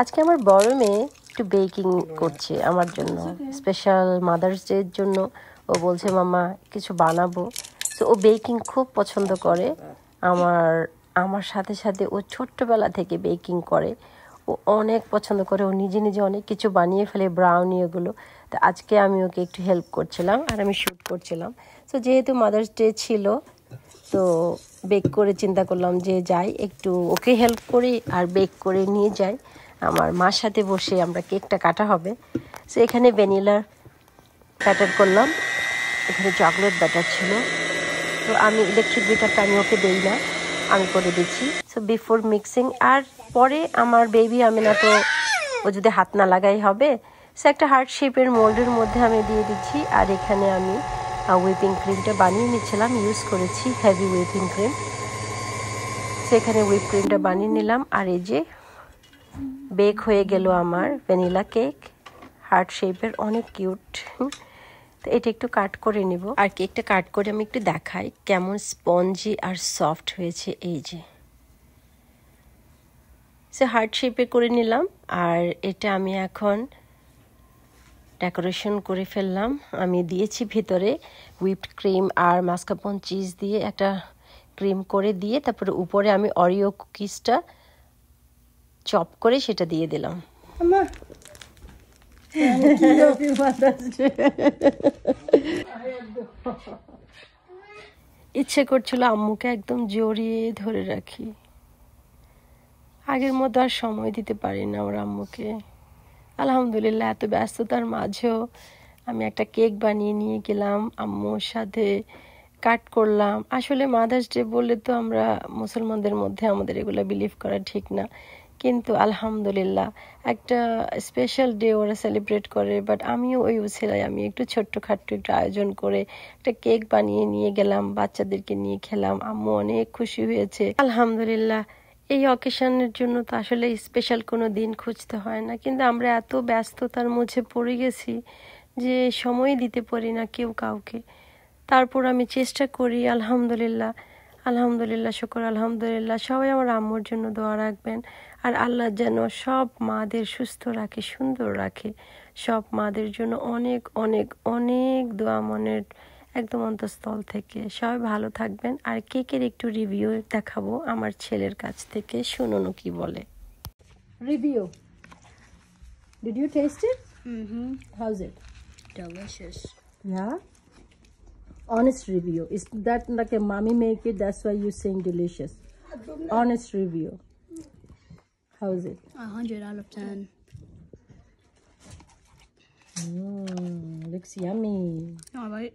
আজকে আমার বড় মেয়ে একটু বেকিং করছে আমার জন্য, স্পেশাল মাদার্স ডের জন্য। ও বলছে মামা কিছু বানাবো। তো ও বেকিং খুব পছন্দ করে। আমার সাথে সাথে ও ছোট্টবেলা থেকে বেকিং করে। ও অনেক পছন্দ করে, ও নিজে নিজে অনেক কিছু বানিয়ে ফেলে, ব্রাউনি এগুলো। তো আজকে আমি ওকে একটু হেল্প করছিলাম আর আমি শ্যুট করছিলাম। তো যেহেতু মাদার্স ডে ছিল, তো বেক করে চিন্তা করলাম যে যাই একটু ওকে হেল্প করি আর বেক করে নিয়ে যাই। আমার মার সাথে বসে আমরা কেকটা কাটা হবে। সো এখানে ভ্যানিলার ব্যাটার করলাম, এখানে চকলেট ব্যাটার ছিল। তো আমি ইলেকট্রিক বিটারটা আমি ওকে দেই না, আমি করে দিচ্ছি। সো বিফোর মিক্সিং, আর পরে আমার বেবি আমি না, তো ও যদি হাত না লাগাই হবে। সো একটা হার্ট শেপের মোল্ডের মধ্যে আমি দিয়ে দিচ্ছি। আর এখানে আমি হুইপিং ক্রিমটা বানিয়ে নিচ্ছিলাম, ইউজ করেছি হেভি হুইপিং ক্রিম। সেখানে হুইপ ক্রিমটা বানিয়ে নিলাম। আর এই যে বেক হয়ে গেল আমার ভ্যানিলা কেক, হার্ট শেপের, অনেক কিউট। তো এটা একটু কাট করে নিব, আর কেকটা কাট করে আমি একটু দেখাই কেমন স্পঞ্জি আর সফট হয়েছে। এই যে সে হার্ট শেপে করে নিলাম। আর এটা আমি এখন ডেকোরেশন করে ফেললাম। আমি দিয়েছি ভিতরে হুইপড ক্রিম আর মাস্কারপোনে চিজ দিয়ে একটা ক্রিম করে দিয়ে, তারপরে উপরে আমি অরিও কুকিজটা চপ করে সেটা দিয়ে দিলাম। ইচ্ছে করছিল আম্মুকে একদম জড়িয়ে ধরে রাখি। আগের মতো আর সময় দিতে পারি না আমার আম্মুকে। আলহামদুলিল্লাহ এত ব্যস্ততার মাঝেও আমি একটা কেক বানিয়ে নিয়ে গেলাম, আম্মুর সাথে কাট করলাম। আসলে মাদার্স ডে বলে তো আমরা মুসলমানদের মধ্যে আমাদের এগুলো বিলিভ করা ঠিক না, কিন্তু আলহামদুলিল্লাহ একটা স্পেশাল ডে ওরা সেলিব্রেট করে। বাট আমিও ওই উসিলায় আমি একটু ছোট্টখাট্টো একটু আয়োজন করে একটা কেক বানিয়ে নিয়ে গেলাম, বাচ্চাদেরকে নিয়ে খেলাম। আম্মু অনেক খুশি হয়েছে আলহামদুলিল্লাহ। এই অকেশনের জন্য তো আসলে স্পেশাল কোনো দিন খুঁজতে হয় না, কিন্তু আমরা এত ব্যস্ততার মধ্যে পড়ে গেছি যে সময় দিতে পারি না কেউ কাউকে। তারপর আমি চেষ্টা করি। আলহামদুলিল্লাহ, আলহামদুলিল্লাহ, শুকর আলহামদুলিল্লাহ। সবাই আমার আম্মুর জন্য দোয়া রাখবেন, আর আল্লাহ যেন সব মাদের সুস্থ রাখে, সুন্দর রাখে। সব মাদের জন্য অনেক অনেক অনেক দোয়া মনের একদম অন্তঃস্থল থেকে। সবাই ভালো থাকবেন। আর কেকের একটু রিভিউ দেখাবো আমার ছেলের কাছ থেকে, শুনুন কি বলে। Review. Did you taste it? How's it? Delicious. Yeah. Honest review. Is that like a mommy make it? That's why you're saying delicious. Honest review. How is it? 100 out of 10. Looks yummy. All right.